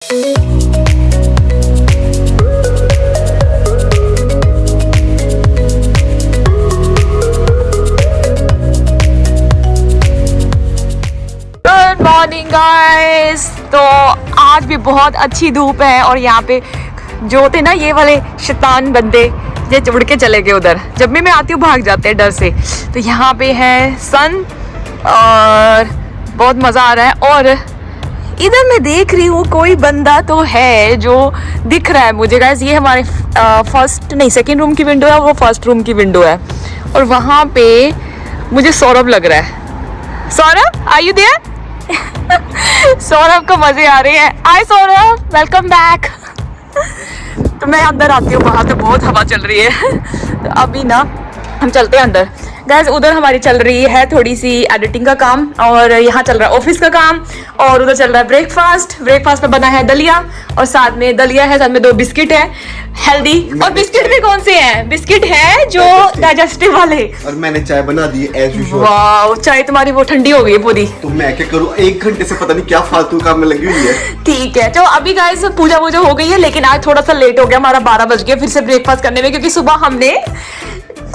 Good morning guys. तो आज भी बहुत अच्छी धूप है और यहाँ पे जो थे ना ये वाले शैतान बंदे ये उड़ के चले गए उधर। जब भी मैं आती हूँ भाग जाते हैं डर से। तो यहाँ पे है सन और बहुत मज़ा आ रहा है। और इधर मैं देख रही हूँ कोई बंदा तो है जो दिख रहा है मुझे गाइस। ये हमारे सेकंड रूम की विंडो है, वो फर्स्ट रूम की विंडो है। और वहाँ पे मुझे सौरभ लग रहा है। Saurabh are you there? Saurabh को मजे आ रहे हैं। Hi Saurabh, welcome back. तो मैं अंदर आती हूँ, बाहर तो बहुत हवा चल रही है। तो अभी ना हम चलते हैं अंदर। गाइस उधर हमारी चल रही है थोड़ी सी एडिटिंग का काम और यहाँ चल रहा है ऑफिस का काम और उधर चल रहा है ब्रेकफास्ट में बना है दलिया और साथ में दलिया है, साथ में 2 बिस्किट है हेल्दी। और बिस्किट भी कौन से हैं? बिस्किट है जो डाइजेस्टिव वाले। और मैंने चाय बना दी है एज यूजुअल। वाह, चाय तुम्हारी वो ठंडी हो गई है पूरी। तो मैं क्या करूँ, 1 घंटे से पता नहीं क्या फालतू काम में लगी हुई है। ठीक है, तो अभी गाइस पूजा हो गई है, लेकिन आज थोड़ा सा लेट हो गया, हमारा 12 बज गया फिर से ब्रेकफास्ट करने में, क्योंकि सुबह हमने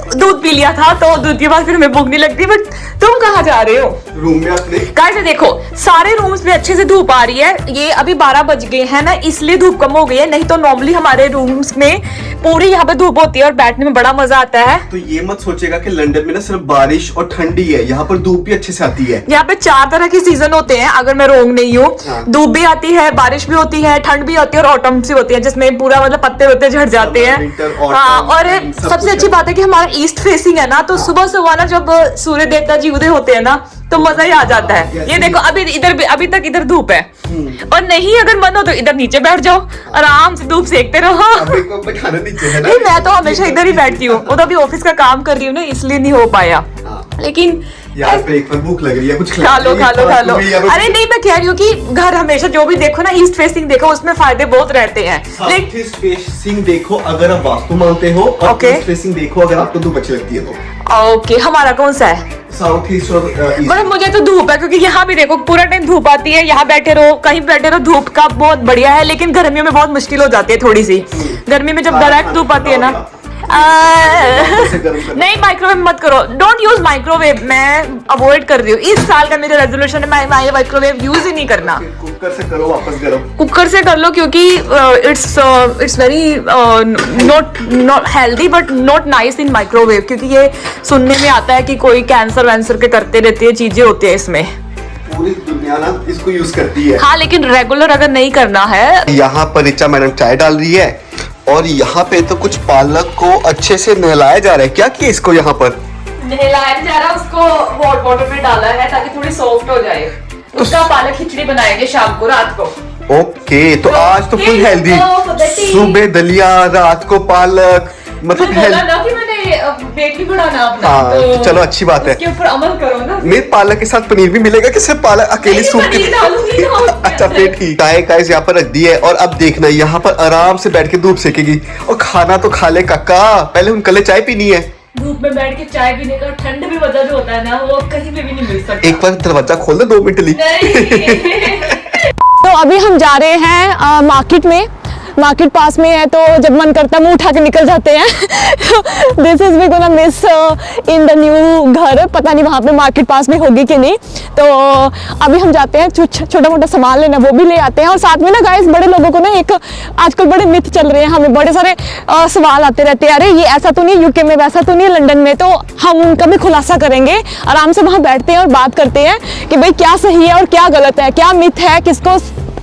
दूध पी लिया था तो दूध के बाद फिर हमें भूख नहीं लगती। बट तुम कहाँ जा रहे हो? रूम में अपने। गाइस देखो सारे रूम्स में अच्छे से धूप आ रही है। ये अभी 12 बज गए हैं ना, इसलिए धूप कम हो गई है, नहीं तो नॉर्मली हमारे रूम्स में पूरी यहाँ पे धूप होती है और बैठने में बड़ा मजा आता है। तो ये मत सोचेगा कि लंदन में ना सिर्फ बारिश और ठंडी है, यहाँ पर धूप भी अच्छे से आती है। यहाँ पे 4 तरह के सीजन होते हैं अगर मैं रोंग नहीं हूँ। हाँ। धूप भी आती है, बारिश भी होती है, ठंड भी होती है और ऑटम भी होती है, जिसमें पूरा मतलब पत्ते वत्ते झड़ जाते हैं। हाँ, और सबसे अच्छी बात है कि हमारा ईस्ट फेसिंग है ना, तो सुबह सुबह ना जब सूर्य देवता जी उदय होते हैं ना तो मजा ही आ जाता है। ये देखो अभी तक इधर धूप है और नहीं अगर मन हो तो इधर नीचे बैठ जाओ, आराम से धूप सेकते रहो। नहीं, मैं तो हमेशा इधर ही बैठती हूँ। वो तो अभी ऑफिस का काम कर रही हूँ ना, इसलिए नहीं हो पाया। लेकिन यार ब्रेक पर भूख लग रही है, कुछ खा लो। अरे नहीं, मैं कह रही हूँ कि घर हमेशा जो भी देखो ना ईस्ट फेसिंग देखो, उसमें फायदे बहुत रहते हैं। साउथ ईस्ट फेसिंग देखो अगर आप वास्तु मानते हो, और ईस्ट फेसिंग देखो अगर आपको धूप अच्छी लगती है तो। ओके, हमारा कौन सा है? साउथ ईस्ट और ईस्ट। मतलब मुझे तो धूप है, क्योंकि यहाँ भी देखो पूरा टाइम धूप आती है, यहाँ बैठे रहो कहीं बैठे रहो, धूप का बहुत बढ़िया है। लेकिन गर्मियों में बहुत मुश्किल हो जाती है थोड़ी सी। गर्मी में जब डायरेक्ट धूप आती है ना, नहीं माइक्रोवेव मत करो, डोंट यूज माइक्रोवेव। मैं अवॉइड कर रही हूँ, इस साल का मेरा रेजोल्यूशन है मैं माइक्रोवेव यूज ही नहीं करना। कुकर से करो वापस गरम। कुकर से कर लो, क्योंकि it's very not healthy but not nice in microwave, क्योंकि ये सुनने में आता है कि कोई कैंसर वैंसर के करते रहती है चीजें होती है इसमें। पूरी दुनिया ना इसको यूज करती है। हाँ, लेकिन रेगुलर अगर नहीं करना है। यहाँ पर ऋचा मैडम चाय डाल रही है और यहाँ पे तो कुछ पालक को अच्छे से नहलाया जा रहा है। क्या किया इसको यहाँ पर? नहलाया जा रहा है, उसको हॉट वाटर में डाला है ताकि थोड़ी सॉफ्ट हो जाए। उसका पालक खिचड़ी बनाएंगे शाम को, रात को। ओके, तो आज तो फुल हेल्दी। सुबह दलिया, रात को पालक, मतलब वेट भी बढ़ाना अपना। हाँ, तो चलो अच्छी बात है, उसके ऊपर अमल करो ना। नहीं, पालक के साथ पनीर भी मिलेगा कि सिर्फ पालक अकेली सूप की? अच्छा फिर ठीक। चाय गाइस यहाँ पर रख दी है और अब देखना यहाँ पर आराम से बैठ के धूप सेकेगी। और खाना तो खा ले काका, पहले उनके चाय पीनी है। धूप में बैठ के चाय पीने का ठंड भी मजा जो होता है ना, वो कहीं पे भी नहीं मिल सकता। एक बार दरवाजा खोल दे 2 मिनट ली। तो अभी हम जा रहे हैं मार्केट में। मार्केट पास में है तो जब मन करता है मुंह उठा के निकल जाते हैं। This is we gonna miss in the new घर। पता नहीं वहाँ पे मार्केट पास में होगी कि नहीं। तो अभी हम जाते हैं छोटा मोटा सामान लेना, वो भी ले आते हैं। और साथ में ना गाइस बड़े लोगों को ना एक आजकल बड़े मिथ चल रहे हैं, हमें बड़े सारे सवाल आते रहते हैं, अरे ये ऐसा तो नहीं यूके में, वैसा तो नहीं लंदन में। तो हम उनका भी खुलासा करेंगे, आराम से वहाँ बैठते हैं और बात करते हैं कि भाई क्या सही है और क्या गलत है, क्या मिथ है, किसको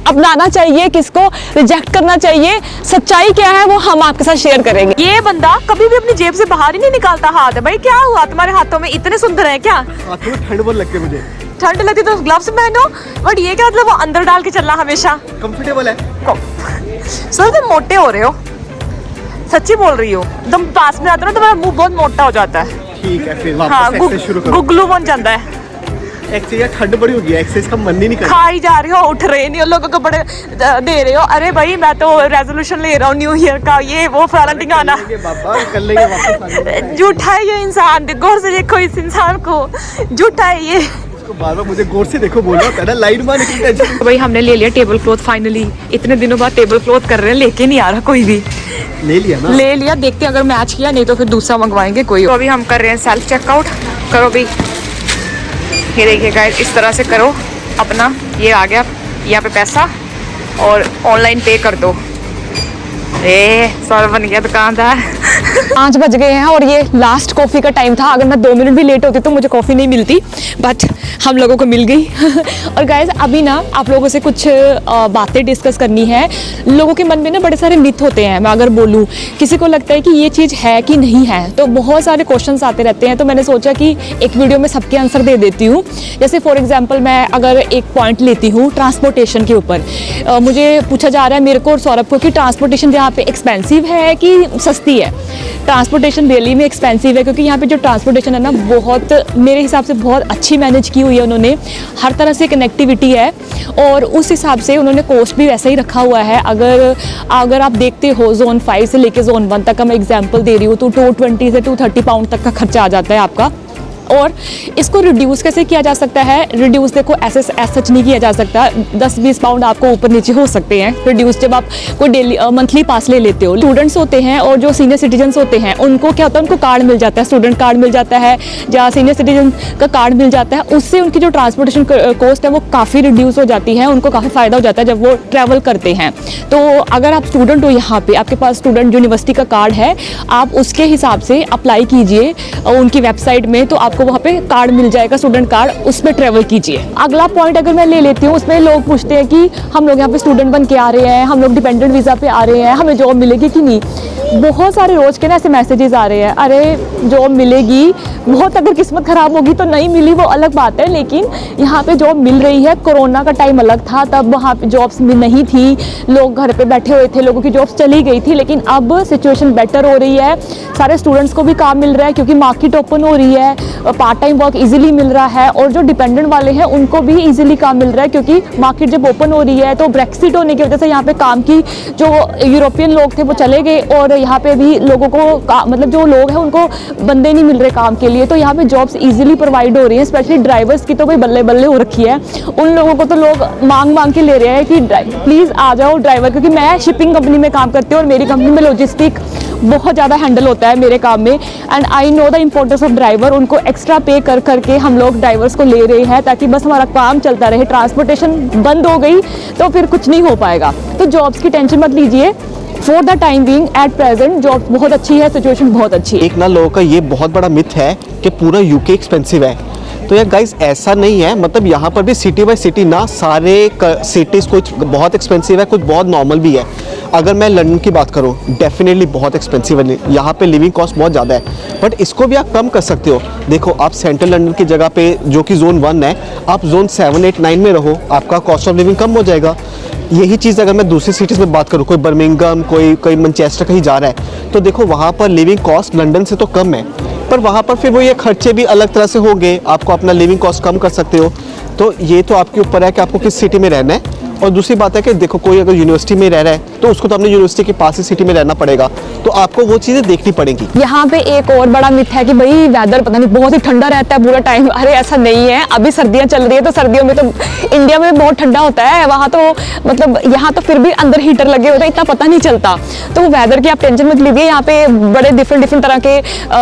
अपनाना चाहिए, किसको रिजेक्ट करना चाहिए, सच्चाई क्या है वो हम आपके साथ शेयर करेंगे। ये बंदा कभी भी अपनी जेब से बाहर ही नहीं निकालता हाथ। भाई क्या हुआ, तुम्हारे हाथों में इतने सुंदर है क्या? हाथों में ठंड बहुत लगती है मुझे। ठंड लगती तो ग्लव्स पहनो, बट ये क्या मतलब वो अंदर डाल के चलना हमेशा कंफर्टेबल है। सर तुम मोटे हो रहे हो, सच्ची बोल रही हो। तुम पास में आते हो ना तुम्हारा मुंह बहुत मोटा हो जाता है। ठीक है फिर वापस एक्सरसाइज शुरू करो। गुगलू बन जाता है। एक्चुअली ठंड बड़ी हो गई है, एक्सरसाइज का मन ही नहीं कर रहा। खा ही जा रहे हो, उठ रहे नहीं हो, लोगों को बड़े दे रहे हो। अरे भाई मैं तो रेजोल्यूशन ले रहा हूँ न्यू ईयर का, ये वो फलाना टिकाना। झूठा है ये इंसान, गौर से देखो इस इंसान को, झूठा है ये। देखो बार-बार मुझे गौर से देखो बोल रहा था लाइन मारने की टेंशन। तो भाई हमने ले लिया टेबल क्लॉथ फाइनली। इतने दिनों बाद टेबल क्लॉथ कर रहे हैं, लेके नहीं आ रहा कोई भी। ले लिया ना? ले लिया, देखते हैं अगर मैच किया, नहीं तो फिर दूसरा मंगवाएंगे कोई। तो अभी हम कर रहे हैं सेल्फ चेकआउट। करो भी, ये देखिए गाइस, इस तरह से करो अपना। ये आ गया यहाँ पे पैसा और ऑनलाइन पे कर दो। सर बन गया दुकानदार। 5 बज गए हैं और ये लास्ट कॉफ़ी का टाइम था। अगर मैं 2 मिनट भी लेट होती तो मुझे कॉफ़ी नहीं मिलती, बट हम लोगों को मिल गई। और गाइस अभी ना आप लोगों से कुछ बातें डिस्कस करनी है। लोगों के मन में ना बड़े सारे मिथ होते हैं। मैं अगर बोलूँ, किसी को लगता है कि ये चीज़ है कि नहीं है, तो बहुत सारे क्वेश्चंस आते रहते हैं। तो मैंने सोचा कि एक वीडियो में सबके आंसर दे देती हूँ। जैसे फॉर एग्जाम्पल मैं अगर एक पॉइंट लेती हूँ ट्रांसपोर्टेशन के ऊपर, मुझे पूछा जा रहा है मेरे को और सौरभ को कि ट्रांसपोर्टेशन यहाँ पे एक्सपेंसिव है कि सस्ती है। ट्रांसपोर्टेशन दिल्ली में एक्सपेंसिव है, क्योंकि यहाँ पे जो ट्रांसपोर्टेशन है ना, बहुत मेरे हिसाब से बहुत अच्छी मैनेज की हुई है उन्होंने। हर तरह से कनेक्टिविटी है और उस हिसाब से उन्होंने कॉस्ट भी वैसा ही रखा हुआ है। अगर आप देखते हो जोन 5 से लेके जोन 1 तक का मैं एग्जांपल दे रही हूँ, तो 220 से 230 पाउंड तक का खर्चा आ जाता है आपका। और इसको रिड्यूस कैसे किया जा सकता है? रिड्यूस देखो ऐसे सच नहीं किया जा सकता। 10-20 पाउंड आपको ऊपर नीचे हो सकते हैं रिड्यूस, जब आप कोई डेली मंथली पास ले लेते हो। स्टूडेंट्स होते हैं और जो सीनियर सिटीजन्स होते हैं, उनको क्या होता है, उनको कार्ड मिल जाता है, स्टूडेंट कार्ड मिल जाता है या सीनियर सिटीजन का कार्ड मिल जाता है। उससे उनकी जो ट्रांसपोर्टेशन कॉस्ट है वो काफ़ी रिड्यूस हो जाती है, उनको काफ़ी फ़ायदा हो जाता है जब वो ट्रैवल करते हैं। तो अगर आप स्टूडेंट हो यहाँ पे, आपके पास स्टूडेंट यूनिवर्सिटी का कार्ड है, आप उसके हिसाब से अप्लाई कीजिए उनकी वेबसाइट में, तो आपको वहाँ पे कार्ड मिल जाएगा, स्टूडेंट कार्ड, उसमें ट्रैवल कीजिए। अगला पॉइंट अगर मैं ले लेती हूँ, उसमें लोग पूछते हैं कि हम लोग यहाँ पे स्टूडेंट बन के आ रहे हैं, हम लोग डिपेंडेंट वीज़ा पे आ रहे हैं, हमें जॉब मिलेगी कि नहीं। बहुत सारे रोज़ के ना ऐसे मैसेजेस आ रहे हैं, अरे जॉब मिलेगी, बहुत अगर किस्मत ख़राब होगी तो नहीं मिली, वो अलग बात है, लेकिन यहाँ पे जॉब मिल रही है। कोरोना का टाइम अलग था, तब वहाँ पे जॉब्स नहीं थी, लोग घर पे बैठे हुए थे, लोगों की जॉब्स चली गई थी। लेकिन अब सिचुएशन बेटर हो रही है, सारे स्टूडेंट्स को भी काम मिल रहा है क्योंकि मार्केट ओपन हो रही है, पार्ट टाइम वर्क इजीली मिल रहा है, और जो डिपेंडेंट वाले हैं उनको भी इजीली काम मिल रहा है, क्योंकि मार्केट जब ओपन हो रही है तो ब्रेक्सिट होने की वजह से यहाँ पे काम की जो यूरोपियन लोग थे वो चले गए, और यहाँ पे भी लोगों को मतलब जो लोग हैं उनको बंदे नहीं मिल रहे काम के लिए, तो यहाँ पे जॉब्स इजीली प्रोवाइड हो रही हैं। स्पेशली ड्राइवर्स की तो भाई बल्ले बल्ले हो रखी है, उन लोगों को तो लोग मांग के ले रहे हैं कि प्लीज़ आ जाओ ड्राइवर, क्योंकि मैं शिपिंग कंपनी में काम करती हूँ और मेरी कंपनी में लॉजिस्टिक बहुत ज़्यादा हैंडल होता है मेरे काम में, and I know the importance of driver. उनको एक्स्ट्रा पे कर करके हम लोग ड्राइवर्स को ले रहे हैं ताकि बस हमारा काम चलता रहे। ट्रांसपोर्टेशन बंद हो गई तो फिर कुछ नहीं हो पाएगा। तो जॉब्स की टेंशन मत लीजिए, for the time being at present job बहुत अच्छी है, सिचुएशन बहुत अच्छी है। एक ना लोगों का ये बहुत बड़ा मिथ है कि पूरा यूके एक्सपेंसिव है, तो यार गाइस ऐसा नहीं है। मतलब यहाँ पर भी सिटी बाय सिटी ना सारे सिटीज़ कुछ बहुत एक्सपेंसिव है, कुछ बहुत नॉर्मल भी है। अगर मैं लंदन की बात करूँ, डेफिनेटली बहुत एक्सपेंसिव है, यहाँ पे लिविंग कॉस्ट बहुत ज़्यादा है, बट इसको भी आप कम कर सकते हो। देखो आप सेंट्रल लंदन की जगह पे जो कि जोन 1 है, आप जोन 7, 8, 9 में रहो, आपका कॉस्ट ऑफ लिविंग कम हो जाएगा। यही चीज़ अगर मैं दूसरी सिटीज़ में बात करूँ, कोई बर्मिंघम, कोई मैनचेस्टर कहीं जा रहा है, तो देखो वहाँ पर लिविंग कॉस्ट लंदन से तो कम है, पर वहाँ पर फिर वो ये खर्चे भी अलग तरह से होंगे, आपको अपना लिविंग कॉस्ट कम कर सकते हो। तो ये तो आपके ऊपर है कि आपको किस सिटी में रहना है। और दूसरी बात है कि देखो कोई अगर यूनिवर्सिटी में रह रहा है तो उसको तो अपने यूनिवर्सिटी के पास ही सिटी में रहना पड़ेगा, तो आपको वो चीज़ें देखनी पड़ेंगी। यहाँ पे एक और बड़ा मिथ है कि भाई वेदर पता नहीं बहुत ही ठंडा रहता है पूरा टाइम। अरे ऐसा नहीं है, अभी सर्दियाँ चल रही है तो सर्दियों में तो इंडिया में बहुत ठंडा होता है, वहाँ तो मतलब यहाँ तो फिर भी अंदर हीटर लगे होते हैं, इतना पता नहीं चलता। तो वेदर की आप टेंशन मत लीजिए, यहाँ पे बड़े डिफरेंट तरह के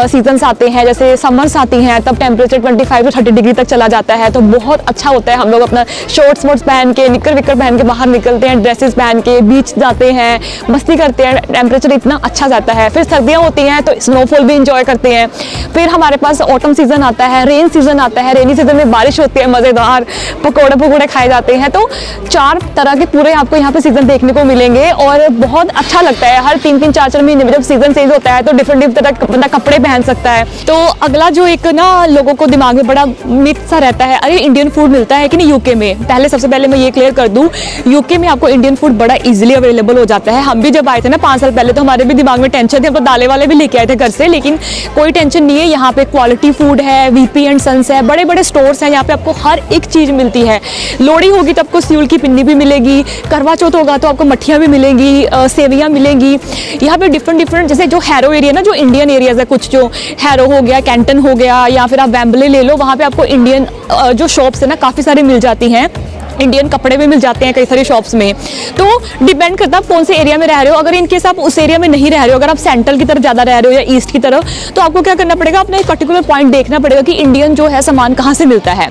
सीजन्स आते हैं। जैसे समर्स आती हैं तब टेम्परेचर 25 से 30 डिग्री तक चला जाता है, तो बहुत अच्छा होता है। हम लोग अपना शॉर्ट्स वॉर्ट्स पहन के, निक्कर विक्कर पहन के बाहर निकलते हैं, ड्रेसेस पहन के बीच जाते हैं, मस्ती करते हैं, टेम्परेचर इतना अच्छा जाता है। फिर सर्दियाँ होती हैं तो स्नोफॉल भी इंजॉय करते हैं। फिर हमारे पास ऑटम सीजन आता है, रेन सीजन आता है, रेनी सीजन में बारिश होती है, मज़ेदार पकौड़े खाए जाते हैं। तो 4 तरह के पूरे आपको यहाँ पे सीजन देखने को मिलेंगे और बहुत अच्छा लगता है। हर 3-3, 4-4 महीने में जब सीजन चेंज होता है तो डिफरेंट तरह का बंदा कपड़े पहन सकता है। तो अगला जो एक ना लोगों को दिमाग में बड़ा मिथ सा रहता है, अरे इंडियन फूड मिलता है कि नहीं यूके में। सबसे पहले मैं ये क्लियर कर दूं यूके में आपको इंडियन फूड बड़ा इजीली अवेलेबल हो जाता है। हम भी जब आए थे ना 5 साल पहले, तो हमारे भी दिमाग में टेंशन थी, हम तो दालें वाले भी लेके आए थे घर से, लेकिन कोई टेंशन नहीं है। यहाँ पे क्वालिटी फूड है, वीपी एंड सन्स है, बड़े बड़े स्टोर्स हैं, यहाँ पे आपको हर एक चीज़ मिलती है। लोहड़ी होगी तो आपको सियूल की पिन्नी भी मिलेगी, करवा चौथ होगा तो आपको मठियाँ भी मिलेंगी, सेवियाँ मिलेंगी। यहाँ पे डिफरेंट जैसे जो हैरो एरिया ना, जो इंडियन एरियाज है कुछ, जो हैरो हो गया, कैंटन हो गया, या फिर आप वेम्बले ले लो, वहाँ पे आपको इंडियन जो शॉप्स है ना काफ़ी सारी मिल जाती हैं। इंडियन कपड़े भी मिल जाते हैं कई सारी शॉप्स में। तो डिपेंड करता है आप कौन से एरिया में रह रहे हो। अगर इनकेस आप उस एरिया में नहीं रह रहे हो, अगर आप सेंट्रल की तरफ ज़्यादा रह रहे हो या ईस्ट की तरफ, तो आपको क्या करना पड़ेगा, अपना एक पर्टिकुलर पॉइंट देखना पड़ेगा कि इंडियन जो है सामान कहाँ से मिलता है।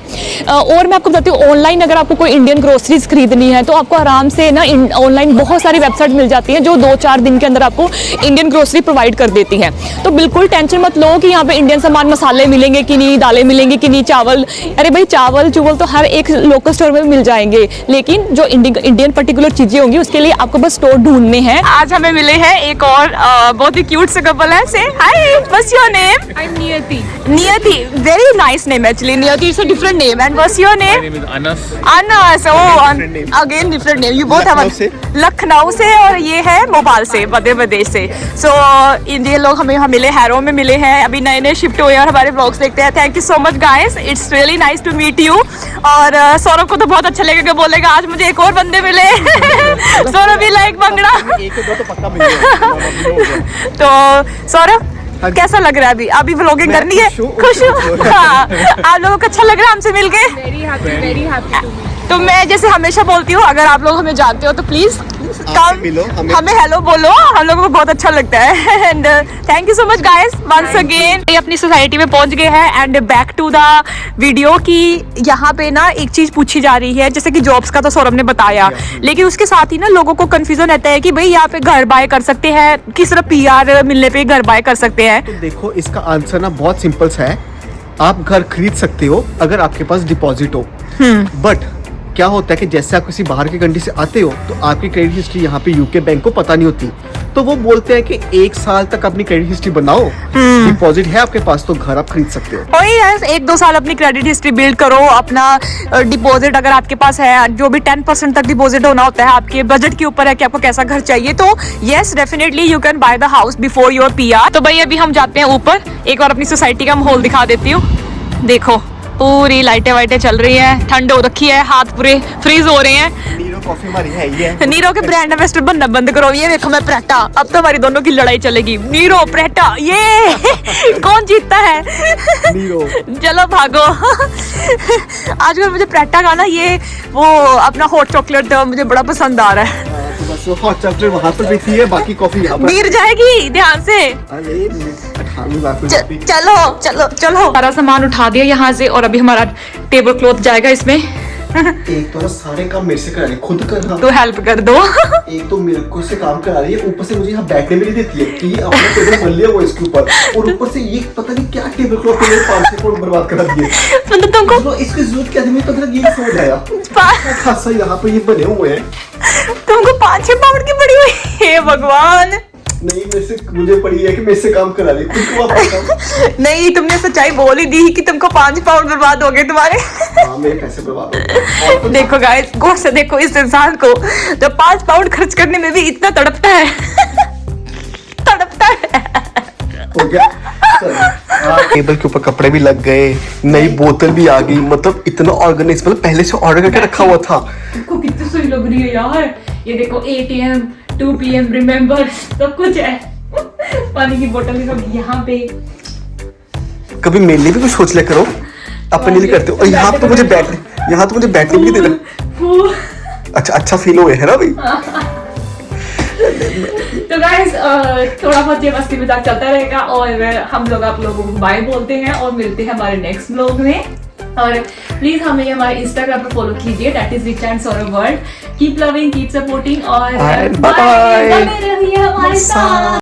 और मैं आपको बताती हूँ, ऑनलाइन अगर आपको कोई इंडियन ग्रोसरीज खरीदनी है तो आपको आराम से ना ऑनलाइन बहुत सारी वेबसाइट मिल जाती हैं जो 2-4 दिन के अंदर आपको इंडियन ग्रोसरी प्रोवाइड कर देती हैं। तो बिल्कुल टेंशन मत लो कि यहाँ पे इंडियन सामान, मसाले मिलेंगे कि नहीं, दालें मिलेंगी कि नहीं, चावल, अरे भाई चावल चुवल तो हर एक लोकल स्टोर में मिल जाएंगे, लेकिन जो इंडियन पर्टिकुलर चीजें होंगी उसके लिए आपको बस स्टोर ढूंढने हैं। आज हमें मिले हैं एक और बहुत ही क्यूट से कपल है। Say hi, what's your name? I'm Niyati. Niyati, very nice name actually. Niyati is a different name. And what's your My name? name is Anas. Anas. Oh, different name. again different name. You both have Lucknow से? लखनऊ से, और ये है भोपाल से, मध्य प्रदेश से। So Indian लोग हमें यहाँ मिले, हैरो में मिले हैं, अभी नए नए शिफ्ट हुए हैं और हमारे ब्लॉग्स देखते हैं। Thank you so much guys, it's really nice to meet you. और सौरभ को तो बहुत अच्छा लगेगा, बोलेगा आज मुझे एक और बंदे मिले। सौरभ भी लाइक बंगड़ा। एक दो तो पक्का मिल गया। तो सौरभ कैसा लग रहा है? अभी व्लॉगिंग मैं करनी है? खुश हूँ। खुश हूँ। हाँ, आप लोगों को अच्छा लग रहा है हमसे मिलके? Very happy to meet you. तो मैं जैसे हमेशा बोलती हूँ, अगर आप लोग हमें जानते हो तो प्लीज कम मिलो, हमें हेलो बोलो, हम लोगों को बहुत अच्छा लगता है। And thank you so much guys once again. ये अपनी सोसाइटी में पहुंच गए हैं and back to the video की यहाँ पे ना एक चीज पूछी जा रही है, जैसे कि जॉब्स का तो सौरभ ने बताया, लेकिन उसके साथ ही ना लोगों को कंफ्यूजन रहता है कि भाई यहाँ पे घर बाय कर सकते हैं कि सिर्फ PR मिलने पे घर बाय कर सकते हैं। तो देखो, इसका आंसर ना बहुत सिंपल सा है। आप घर खरीद सकते हो अगर आपके पास डिपॉजिट हो। बट क्या होता है कि जैसे आप किसी बाहर की कंट्री से आते हो तो आपकी क्रेडिट हिस्ट्री यहाँ पे यूके बैंक को पता नहीं होती, तो वो बोलते हैं कि 1 साल तक अपनी क्रेडिट हिस्ट्री बनाओ, डिपॉजिट है आपके पास तो घर आप खरीद सकते हो। वही है, 1-2 साल अपनी क्रेडिट हिस्ट्री बिल्ड करो, अपना डिपॉजिट अगर आपके पास है, जो भी 10% तक डिपॉजिट होना होता है, आपके बजट के ऊपर है कि आपको कैसा घर चाहिए, तो yes definitely you can by the house before your PR। तो भाई अभी हम जाते हैं ऊपर, एक बार अपनी सोसाइटी का माहौल दिखा देती हूँ। देखो पूरी लाइटें वाइटें चल रही हैं, ठंड हो रखी है, हाथ पूरे फ्रीज हो रहे हैं। नीरो कॉफी हमारी है ही है। नीरो के ब्रांड एम्बेसडर बनना बंद करो। ये देखो मैं प्रेटा, अब तो हमारी दोनों की लड़ाई चलेगी। नीरो प्रेटा, ये कौन जीतता है? नीरो। चलो भागो। आजकल मुझे प्रेटा का ना ये वो अपना हॉट चॉकलेट मुझे बड़ा पसंद आ रहा है। तो बस वो हॉट चॉकलेट वहाँ पर पीती है, बाकी कॉफी यहाँ पर। गिर जाएगी, ध्यान से। अरे 98 लाख में कॉफी। चलो चलो चलो, सारा सामान उठा दिया यहाँ से और अभी हमारा टेबल क्लॉथ जाएगा इसमें। एक तो ना सारे काम मेरे से करा रही है, खुद कर रहा। तो हेल्प कर दो। एक तो मेरे को से काम करा रही है, ऊपर से मुझे यहाँ बैठने भी नहीं देती है कि ये अपना टेबल बन लिया वो इसके ऊपर, और ऊपर से ये पता नहीं क्या टेबल क्लॉथ मेरे 500 करोड़ बर्बाद करा दिए। मतलब तुमको तो इसकी जरूरत क्या थी? मैं तो फिर ये समझ आया खासा यहाँ पे ये बने हुए हैं। तुमको 5-6 पाउंड की पड़ी हुई। हे भगवान। नहीं, मेरे से मुझे पड़ी है कि मेरे से काम करा रही है, खुद को वापस। नहीं, तुमने सच्चाई बोल ही दी कि तुमको 5 पाउंड बर्बाद हो गए तुम्हारे। हाँ, मेरे पैसे बर्बाद हो गए। देखो गाइस, गौर से देखो इस इंसान को जो 5 पाउंड खर्च करने में भी इतना तड़पता है। तड़पता है। हो गया। टेबल के ऊपर कपड़े भी लग गए, नई बोतल भी आ गई, मतलब इतना ऑर्गेनाइज, मतलब पहले से ऑर्डर करके रखा हुआ था। देखो कितनी सही लग रही है यार। ये देखो 8 AM 2 PM रिमेंबर, सब कुछ है। पानी की बोतल भी सब यहाँ पे। कभी मेरे लिए भी कुछ सोच लिया करो, अपने लिए करते हो। और यहाँ तो मुझे बैठने भी नहीं दे रहा। अच्छा फील हुए है ना भाई। तो गाइस थोड़ा बहुत ये मस्ती मजाक चलता रहेगा और हम लोग आप लोगों को बाय बोलते हैं और मिलते हैं हमारे नेक्स्ट व्लॉग में। और प्लीज हमें हमारे इंस्टाग्राम पर फॉलो कीजिए, that is rich and Saurabh world. Keep loving, keep supporting और बाय बाय। बने रहिए हमारे साथ।